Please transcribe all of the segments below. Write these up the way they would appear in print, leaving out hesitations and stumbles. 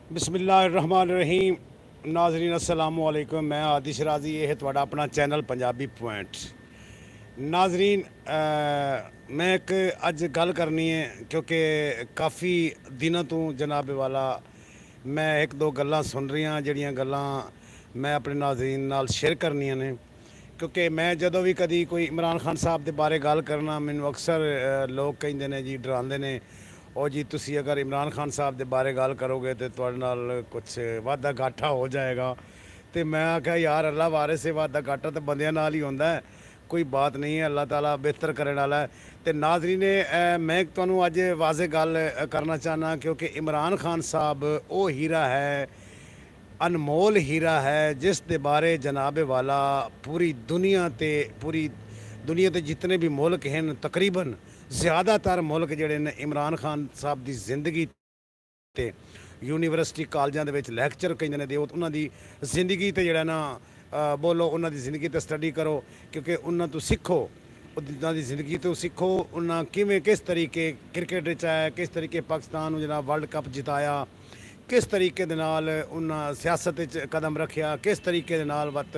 बिस्मिल्लाहिर्रहमानिर्रहीम। नाजरीन अस्सलाम वालेकुम। मैं आदिश राजी, ये है ਤੁਹਾਡਾ अपना चैनल पंजाबी पॉइंट। नाजरीन मैं एक अज गल करनी है क्योंकि काफ़ी दिनों तो जनाब वाला मैं एक दो गल्लां सुन रही ਜਿਹੜੀਆਂ ਗੱਲਾਂ मैं अपने नाजरीन नाल शेयर करनियां ने। क्योंकि मैं जदों भी कभी कोई इमरान खान साहब के बारे गल करना, मैनू अक्सर लोग कहते हैं जी, डराते हैं, और जी तुसी अगर इमरान खान साहब के बारे गल करोगे तो तुहाडे नाल कुछ वाधा घाटा हो जाएगा। तो मैं आख्या यार अल्लाह वारे से वाधा घाटा तो बंदियां नाल ही होंदा है, कोई बात नहीं है, अल्लाह ताला बेहतर करने वाला है। तो नाजरीन ने मैं तुहानू अज वाजे गल करना चाहना क्योंकि इमरान खान साहब वो हीरा है, अनमोल हीरा है, जिस दे बारे जनाबे वाला पूरी दुनिया ते जितने भी मुल्क हैं तकरीबन ज़्यादातर मुल्क जड़े ने इमरान खान साहब की जिंदगी ते यूनीवर्सिटी कॉलेजां दे विच लैक्चर कईं ने दे उन्हां दी जिंदगी ते जड़ा ना बोलो, उन्हां दी जिंदगी ते स्टडी करो, क्योंकि उन्हां तो सीखो, उन्हां दी जिंदगी तो सीखो, उन्हां किवें किस तरीके क्रिकेट च आया, किस तरीके पाकिस्तान नूं जनाब वर्ल्ड कप जिताया, किस तरीके दे नाल उन्हां सियासत च कदम रखिया, किस तरीके दे नाल वत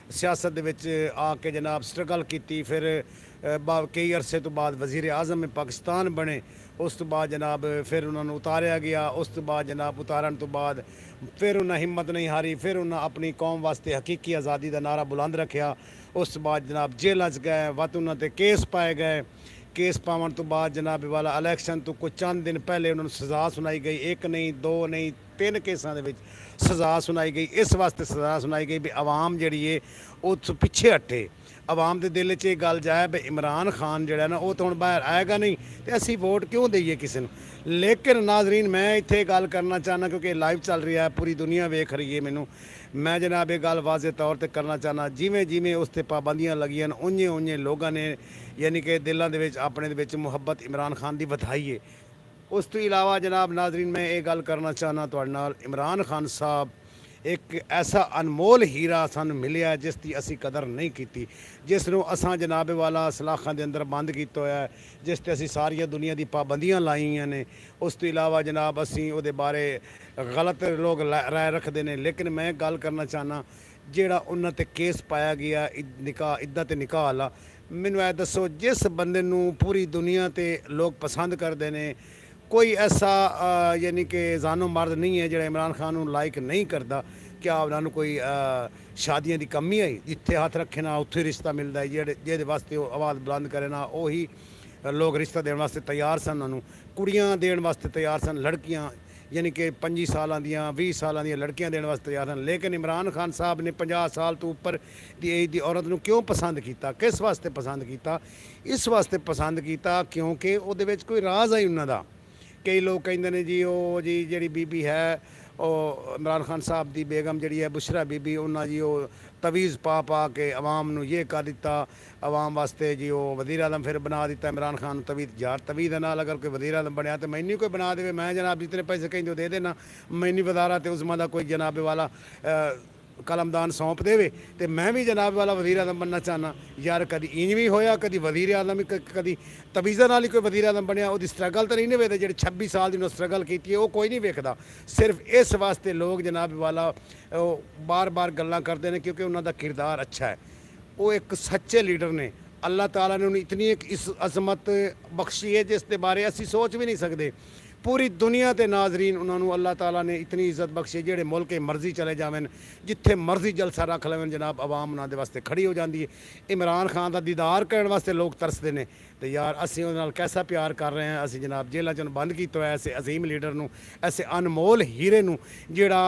सियासत दे विच आके जनाब स्ट्रगल की, फिर कई अरसे तो बाद वज़ीर आज़म में पाकिस्तान बने, उस तो बाद जनाब फिर उन्होंने उतारिया गया, उस तो बाद जनाब उतारन तो बाद फिर उन्हें हिम्मत नहीं हारी, फिर उन्हें अपनी कौम वास्ते हकीकी आज़ादी का नारा बुलंद रखा, उस तो बाद जनाब जेल च गए, वत उन्होंने केस पाए गए, केस पावन तो बाद जनाब वाला इलैक्शन तो कुछ चंद दिन पहले उन्होंने सज़ा सुनाई गई, एक नहीं दो नहीं तीन केसां दे विच सज़ा सुनाई गई। इस वास्ते सज़ा सुनाई गई भी आवाम जी है उस पिछे हटे, आवाम के दिल च गल जाए भी इमरान खान जड़ा ना वो तो हम बाहर आएगा नहीं, तो असी वोट क्यों दईए किसी को। लेकिन नाजरीन मैं इत्थे गल करना चाहना क्योंकि लाइव चल रही है, पूरी दुनिया वेख रही है मैनू, मैं जनाब ये गल वाजे तौर पर करना चाहना, जिमें जिमें उस पर पाबंदियां लगियां उन्हें उन्हें लोगों ने यानी कि दिलों के अपने मुहब्बत इमरान खान की वधाई है। उस तो इलावा जनाब नाजरीन मैं ये गल करना चाहना तुहाडे नाल, इमरान खान साहब एक ऐसा अनमोल हीरा सानू मिलिया जिसकी असी कदर नहीं की, जिसनों असां जनाब वाला सलाखां दे अंदर बंद किया होया है, जिस ते असी सारिया दुनिया की पाबंदियां लाइया ने। उस तो इलावा जनाब असी उहदे बारे गलत लोग राय रखते हैं, लेकिन मैं गल करना चाहना जेड़ा उन्हां ते केस पाया गया निकाह इद्दा ते निकाह वाला, मैनू ऐ दसो जिस बंदे नूं पूरी दुनिया ते लोग पसंद करते हैं, कोई ऐसा यानी कि जानो मर्द नहीं है जो इमरान खान लाइक नहीं करता, क्या उन्होंने कोई शादियों की कमी आई, जिथे हाथ रखे ना उत्थे रिश्ता मिलता है, जे वास्ते आवाज़ बुलंद करे ना उही लोग रिश्ता देने वास्ते तैयार सन, उन्होंने कुड़ियाँ देने वास्ते तैयार सन, लड़कियाँ यानी कि 25 साल दियाँ 20 साल दियाँ लड़कियाँ देने वास्ते तैयार सन। लेकिन इमरान खान साहब ने 50 साल तो उपर की एज की औरत को क्यों पसंद किया, किस वास्ते पसंद किया, इस वास्ते पसंद किया क्योंकि वो कोई राज है उन्हों का। कई लोग कहते हैं जी वो जी जी बीबी है वो इमरान खान साहब की बेगम जी है बुशरा बीबी, उन्हें जी वो तवीज़ पा पा के अवाम नूं ये कर दिता, अवाम वास्ते जी वो वज़ीर आज़म फिर बना दिता इमरान खान तवीज़। यार तवीज़ के नाल अगर कोई वज़ीर आज़म बनया तो मैनू कोई बना दे, मैं जनाब जितने पैसे कहीं दे देना, मैनू वज़ारा तो उज़मा का कोई जनाब वाला कलमदान सौंप देवे तो मैं भी जनाब वाला वज़ीर आज़म बनना चाहना। यार कभी इंज भी होया, कभी वज़ीर आज़म कभी तवीज़ा नाल ही कोई वज़ीर आज़म बनया, वो स्ट्रगल तो नहीं ना वेखते, जो 26 साल की स्ट्रगल की है वो कोई नहीं वेखता। सिर्फ इस वास्ते लोग जनाब वाला बार बार गल्लां करते हैं क्योंकि उन्होंने किरदार अच्छा है, वो एक सच्चे लीडर ने। अल्लाह ताला ने उन्हें इतनी एक इस अजमत बख्शी है जिस के बारे असी सोच भी नहीं सकते। पूरी दुनिया के नाजरीन उन्होंने अल्लाह ताला ने इतनी इज्जत बख्शी, जेड़े मुल्क मर्जी चले जावन, जिथे मर्जी जलसा रख लेवन, जनाब आवाम उन्होंने वास्ते खड़ी हो जाती है। इमरान खान का दीदार करने वास्ते लोग तरसते हैं, तो यार असी उन्हें कैसा प्यार कर रहे हैं। असी जनाब जेलों च बंद किया है ऐसे अजीम लीडर नूं, ऐसे अनमोल हीरे नूं जिहड़ा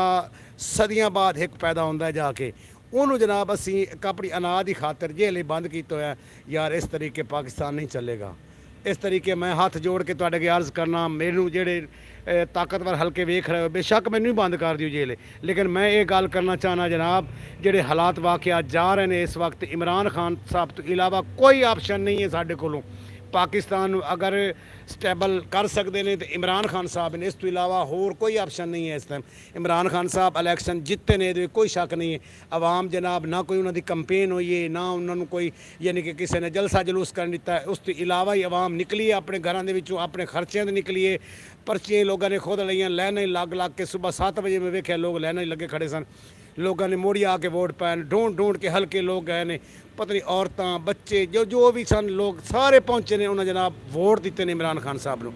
सदियां बाद एक पैदा होंदा है जाके, उन्होंने जनाब असी अपनी अनाज की खातर जेल बंद किया है। यार इस तरीके पाकिस्तान नहीं चलेगा। इस तरीके मैं हाथ जोड़ के तुहाडे अगे अर्ज़ करना, मैनू जेड़े ताकतवर हल्के वेख रहे हो बेशक मैनू भी बंद कर दियो जेल, लेकिन मैं ये गल करना चाहना जनाब जेड़े हालात वाकया जा रहे हैं इस वक्त, इमरान खान साहब तो इलावा कोई ऑप्शन नहीं है साढ़े कोलों। ਪਾਕਿਸਤਾਨ ਨੂੰ ਅਗਰ ਸਟੇਬਲ ਕਰ ਸਕਦੇ ਨੇ ਤੇ ਇਮਰਾਨ ਖਾਨ ਸਾਹਿਬ ਨੇ। ਇਸ ਤੋਂ ਇਲਾਵਾ ਹੋਰ ਕੋਈ ਆਪਸ਼ਨ ਨਹੀਂ ਹੈ ਇਸ ਟਾਈਮ। ਇਮਰਾਨ ਖਾਨ ਸਾਹਿਬ ਇਲੈਕਸ਼ਨ ਜਿੱਤੇ ਨੇ, ਇਹਦੇ ਵਿੱਚ ਕੋਈ ਸ਼ੱਕ ਨਹੀਂ ਹੈ। ਆਵਾਮ ਜਨਾਬ ਨਾ ਕੋਈ ਉਹਨਾਂ ਦੀ ਕੰਪੇਨ ਹੋਈ ਹੈ, ਨਾ ਉਹਨਾਂ ਨੂੰ ਕੋਈ ਯਾਨੀ ਕਿ ਕਿਸੇ ਨੇ ਜਲਸਾ ਜਲੂਸ ਕਰਨ ਦਿੱਤਾ। ਉਸ ਤੋਂ ਇਲਾਵਾ ਹੀ ਆਵਾਮ ਨਿਕਲੀ ਹੈ ਆਪਣੇ ਘਰਾਂ ਦੇ ਵਿੱਚੋਂ, ਆਪਣੇ ਖਰਚਿਆਂ ਦੇ ਨਿਕਲੀਏ। ਪਰਚੀਆਂ ਲੋਕਾਂ ਨੇ ਖੁਦ ਲਈਆਂ, ਲਾਈਨਾਂ ਹੀ ਲੱਗ ਕੇ ਸੁਬਹ 7 ਵਜੇ ਮੈਂ ਵੇਖਿਆ ਲੋਕ ਲਾਈਨਾਂ ਹੀ ਲੱਗੇ ਖੜੇ ਸਨ। ਲੋਕਾਂ ਨੇ ਮੋੜੀ ਆ ਕੇ ਵੋਟ ਪਾਉਣ, ਢੂੰਡ ਕੇ ਹਲਕੇ ਲੋਕ ਗਏ ਨੇ। ਪਤਾ ਨਹੀਂ ਔਰਤਾਂ ਬੱਚੇ ਜੋ ਵੀ ਸਨ ਲੋਕ ਸਾਰੇ ਪਹੁੰਚੇ ਨੇ। ਉਹਨਾਂ ਜਨਾਬ ਵੋਟ ਦਿੱਤੇ ਨੇ ਇਮਰਾਨ ਖਾਨ ਸਾਹਿਬ ਨੂੰ।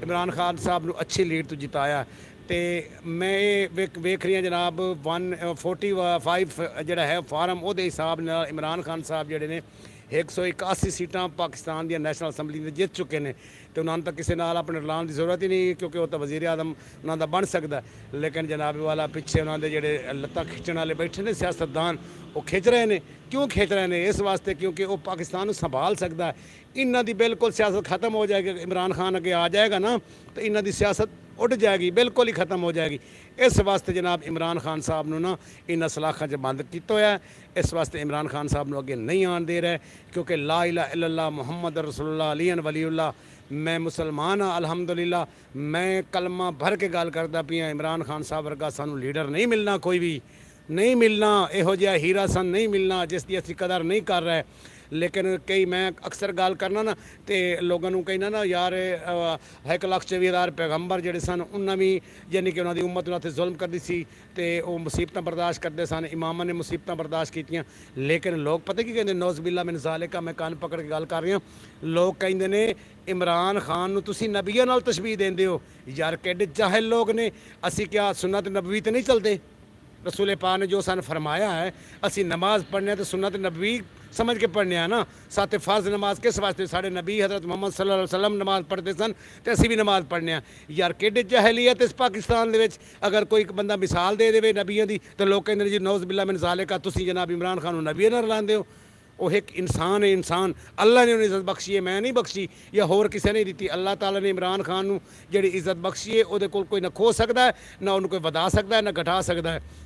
ਇਮਰਾਨ ਖਾਨ ਸਾਹਿਬ ਨੂੰ ਅੱਛੀ ਲੀਡ ਤੋਂ ਜਿਤਾਇਆ। ਤੇ ਮੈਂ ਇਹ ਵੇਖ ਰਹੀ ਹਾਂ ਜਨਾਬ 145 ਜਿਹੜਾ ਹੈ ਫਾਰਮ, ਉਹਦੇ ਹਿਸਾਬ ਨਾਲ ਇਮਰਾਨ ਖਾਨ ਸਾਹਿਬ ਜਿਹੜੇ ਨੇ 181 ਸੀਟਾਂ ਪਾਕਿਸਤਾਨ ਦੀਆਂ ਨੈਸ਼ਨਲ ਅਸੈਂਬਲੀ ਦੇ ਜਿੱਤ ਚੁੱਕੇ ਨੇ। ਤੇ ਉਹਨਾਂ ਨੂੰ ਤਾਂ ਕਿਸੇ ਨਾਲ ਆਪਣੇ ਰਲਾਉਣ ਦੀ ਜ਼ਰੂਰਤ ਹੀ ਨਹੀਂ, ਕਿਉਂਕਿ ਉਹ ਤਾਂ ਵਜ਼ੀਰ ਆਜ਼ਮ ਉਹਨਾਂ ਦਾ ਬਣ ਸਕਦਾ। ਲੇਕਿਨ ਜਨਾਬ ਵਾਲਾ ਪਿੱਛੇ ਉਹਨਾਂ ਦੇ ਜਿਹੜੇ ਲੱਤਾਂ ਖਿੱਚਣ ਵਾਲੇ ਬੈਠੇ ਨੇ ਸਿਆਸਤਦਾਨ, ਉਹ ਖਿੱਚ ਰਹੇ ਨੇ। ਕਿਉਂ ਖਿੱਚ ਰਹੇ ਨੇ? ਇਸ ਵਾਸਤੇ ਕਿਉਂਕਿ ਉਹ ਪਾਕਿਸਤਾਨ ਨੂੰ ਸੰਭਾਲ ਸਕਦਾ। ਇਹਨਾਂ ਦੀ ਬਿਲਕੁਲ ਸਿਆਸਤ ਖਤਮ ਹੋ ਜਾਏਗੀ। ਇਮਰਾਨ ਖਾਨ ਅੱਗੇ ਆ ਜਾਏਗਾ ਨਾ ਤਾਂ ਇਹਨਾਂ ਦੀ ਸਿਆਸਤ ਉੱਡ ਜਾਏਗੀ, ਬਿਲकुल ही ख़त्म हो जाएगी। इस वास्ते जनाब इमरान खान साहब ने ना इन सलाखा च बंद किया होया। इस वास्ते इमरान खान साहब ने अगे नहीं आन दे रहे, क्योंकि ला इलाहा इल्लल्लाह मुहम्मद रसूलुल्लाह अली वलीउल्लाह मैं मुसलमान हाँ अलहमदुलिल्लाह। मैं कलमा भर के गल करता पिया, इमरान खान साहब वर्गा सानू लीडर नहीं मिलना, कोई भी नहीं मिलना, इहो जिहा हीरा सन नहीं मिलना जिसकी असीं कदर नहीं कर रहे। लेकिन कई मैं अक्सर गल करना ना तो लोगों को कहना ना यार 1,24,000 पैगंबर जोड़े सन उन्होंने भी यानी कि उन्होंने उम्मत उन्होंने जुल्म करती सी ते वो मुसीबत बर्दाश्त करते सन, इमामा ने मुसीबत बर्दाश्त कीतियां। लेकिन लोग पता की कहते नौज़ बिल्ला मिन ज़ालिका, मैं कान पकड़ के गल कर रही हूँ। लोग कहते ने इमरान खान नूं तुसीं नबियां नाल तशबीह देंदे हो। यार केडे जाहिल लोग ने। असीं क्या सुन्नत नबवी ते नहीं चलते? रसूल पाक ने जो सन फरमाया है, असी नमाज पढ़ने तो सुन्नत नबवी समझ के पढ़ने हैं ना। साथ फ़र्ज नमाज किस वास्ते? साढ़े नबी हज़रत मोहम्मद सल्लल्लाहु अलैहि वसल्लम नमाज पढ़ते सन तो असी भी नमाज पढ़ने हैं। यार केडे जहलीयत इस पाकिस्तान दे विच। अगर कोई बंदा मिसाल दे देवे नबियों की तो लोग कहते जी नौज़ बिल्ला मिन ज़ालिका तुसीं जनाब इमरान खान नबी नाल रलांदे हो। वो एक इंसान है, इंसान अल्लाह ने उन्हें इज्जत बख्शी है, मैं नहीं बख्शी या होर किसी ने दी। अल्लाह ताला ने इमरान खान नूं जिहड़ी इज्जत बख्शी है उहदे कोल कोई ना खो सकता है, ना उन्होंने कोई वधा सकता है, ना घटा सकता है।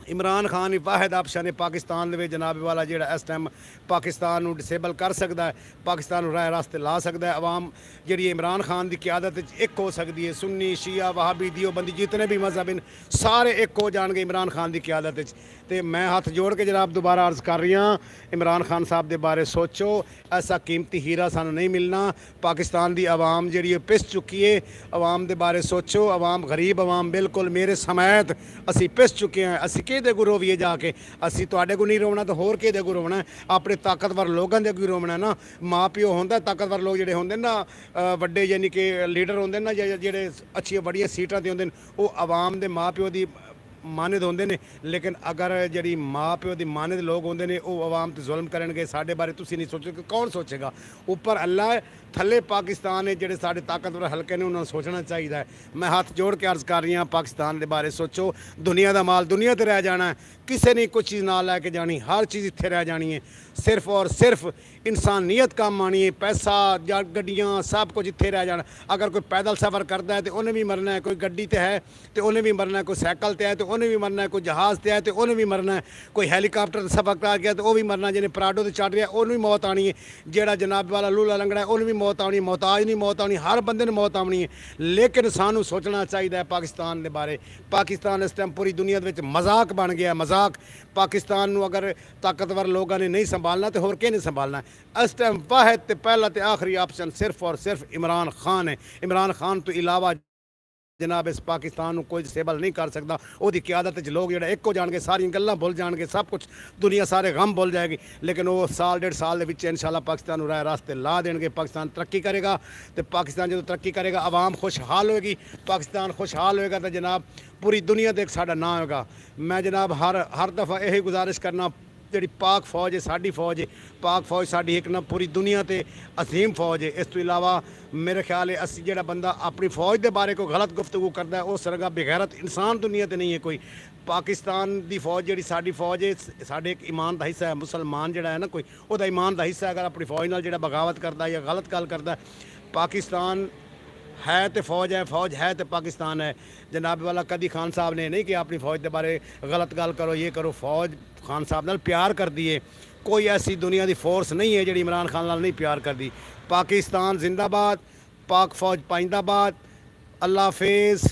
इमरान खान ही वाहिद ऑप्शन है पाकिस्तान दे जनाब वाला जिहड़ा इस टाइम पाकिस्तान नूं डिसेबल कर सकता है, पाकिस्तान नूं राह रास्ते ला सकता है। अवाम जिहड़ी इमरान खान की क्यादत एक हो सकती है। सुन्नी शिया वहाबी दियोबंदी जितने भी मजहब हैं सारे एक हो जाएंगे इमरान खान की क्यादत। तो मैं हाथ जोड़ के जनाब दोबारा अर्ज़ कर रही हाँ, इमरान खान साहब के बारे सोचो। ऐसा कीमती हीरा सानू नहीं मिलना। पाकिस्तान की आवाम जी पिस चुकी है। आवाम के बारे सोचो। आवाम गरीब आवाम बिल्कुल मेरे समेत असी पिस चुके हैं। असी किहदे कोल रोवीए जाके? असी तुहाडे कोल नहीं रोवना तो होर किहदे कोल रोवना? अपने ताकतवर लोगों के कोल रोवना ना। माँ प्यो होंदा ताकतवर लोग जिहड़े होंदे ना वड्डे यानी कि लीडर होंदे ना जिहड़े अच्छियां बड़ियां सीटां ते होंदे वो आवाम दे माँ प्यो की मानद होंदे ने। लेकिन अगर जी माँ प्यो की मानद लोग होंदे ने वो आवाम ते जुल्म करनगे। साडे बारे तुसीं नहीं सोचोगे, कौन सोचेगा? ऊपर अल्लाह है, थले पाकिस्तान है। जिहड़े साडे ताकतवर हल्के ने उन्होंने सोचना चाहिए है। मैं हाथ जोड़ के अर्ज़ कर रही हाँ, पाकिस्तान के बारे सोचो। दुनिया का माल दुनिया ते रह जाना है, किसी ने कोई चीज़ ना लैके जानी, हर चीज़ इत्थे रह जानी है। सिर्फ और सिर्फ इंसानियत काम आनी है। पैसा या गड्डियाँ सब कुछ इत्थे रह जाना। अगर कोई पैदल सफ़र करता है तो उन्हें भी मरना है, कोई गड्डी ते है तो उन्हें भी मरना है, कोई साइकिल ते है तो उन्हें भी मरना है, कोई जहाज़ ते है तो उन्हें भी मरना है, कोई हैलीकॉप्टर सफ़र कर गया तो वह भी मरना, जिन्हें पराडो ते चढ़ रहा उन्हें भी मौत आनी है, जेड़ा जनाब वाला लूला लंगड़ा है उन्हें भी मौत आनी, मोहताज नहीं मौत आनी, हर बंदे ने मौत आनी है। लेकिन सानू सोचना चाहिए पाकिस्तान के बारे। पाकिस्तान इस टाइम पूरी दुनिया में मजाक बन गया, मजाक। पाकिस्तान नू अगर ताकतवर लोगों ने नहीं संभालना तो होर किहने संभालना? इस टाइम वाहिद ते पहला ते आखिरी ऑप्शन सिर्फ और सिर्फ इमरान खान है। इमरान खान तो इलावा जनाब इस पाकिस्तान को कोई डिसेबल नहीं कर सकता। वो क्यादत लोग जो एक हो जाएंगे, सारी गल्लां भुल जाएंगे, सब कुछ दुनिया सारे गम भुल जाएगी। लेकिन वो साल डेढ़ साल के इंशाल्लाह पाकिस्तान राह रास्ते ला देंगे। पाकिस्तान तरक्की करेगा तो पाकिस्तान जो तरक्की करेगा आवाम खुशहाल होएगी। पाकिस्तान खुशहाल होएगा तो जनाब पूरी दुनिया तक साडा नाम होगा। मैं जनाब हर दफ़ा यही गुजारिश करना, जी पाक फौज है साड़ी फौज है, पाक फौज साड़ी एक ना पूरी दुनिया ते अजीम फौज है। इस तो इलावा मेरे ख्याल है असी जो बंदा अपनी फौज के बारे को गलत गुफ्तगू करता है वो सरगा बेगैरत इंसान दुनिया ते नहीं है कोई। पाकिस्तान की फौज जी साड़ी फौज है, साढ़े एक ईमान का हिस्सा है। मुसलमान जोड़ा है ना कोई वह ईमान का हिस्सा है। अगर अपनी फौज नाल जो बगावत करता है या गलत गल करता है, पाकिस्तान है तो फौज है, फौज है तो पाकिस्तान है। जनाब वाला कदी खान साहब ने नहीं कि अपनी फौज के बारे गलत गल करो, ये करो। फौज खान साहब नाल प्यार करती है। ਕੋਈ ਐਸੀ ਦੁਨੀਆ ਦੀ ਫੋਰਸ ਨਹੀਂ ਹੈ ਜਿਹੜੀ ਇਮਰਾਨ ਖਾਨ ਨਾਲ ਨਹੀਂ ਪਿਆਰ ਕਰਦੀ। ਪਾਕਿਸਤਾਨ ਜ਼ਿੰਦਾਬਾਦ, ਪਾਕ ਫੌਜ ਪਾइंदाबाद। ਅੱਲਾ ਹਾਫਿਜ਼।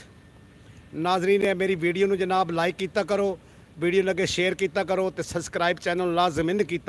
ਨਾਜ਼ਰੀਨ ਨੇ ਮੇਰੀ ਵੀਡੀਓ ਨੂੰ ਜਨਾਬ ਲਾइक ਕੀਤਾ करो, वीडियो लगे शेयर किया करो, तो सबसक्राइब चैनल लाजमिन किया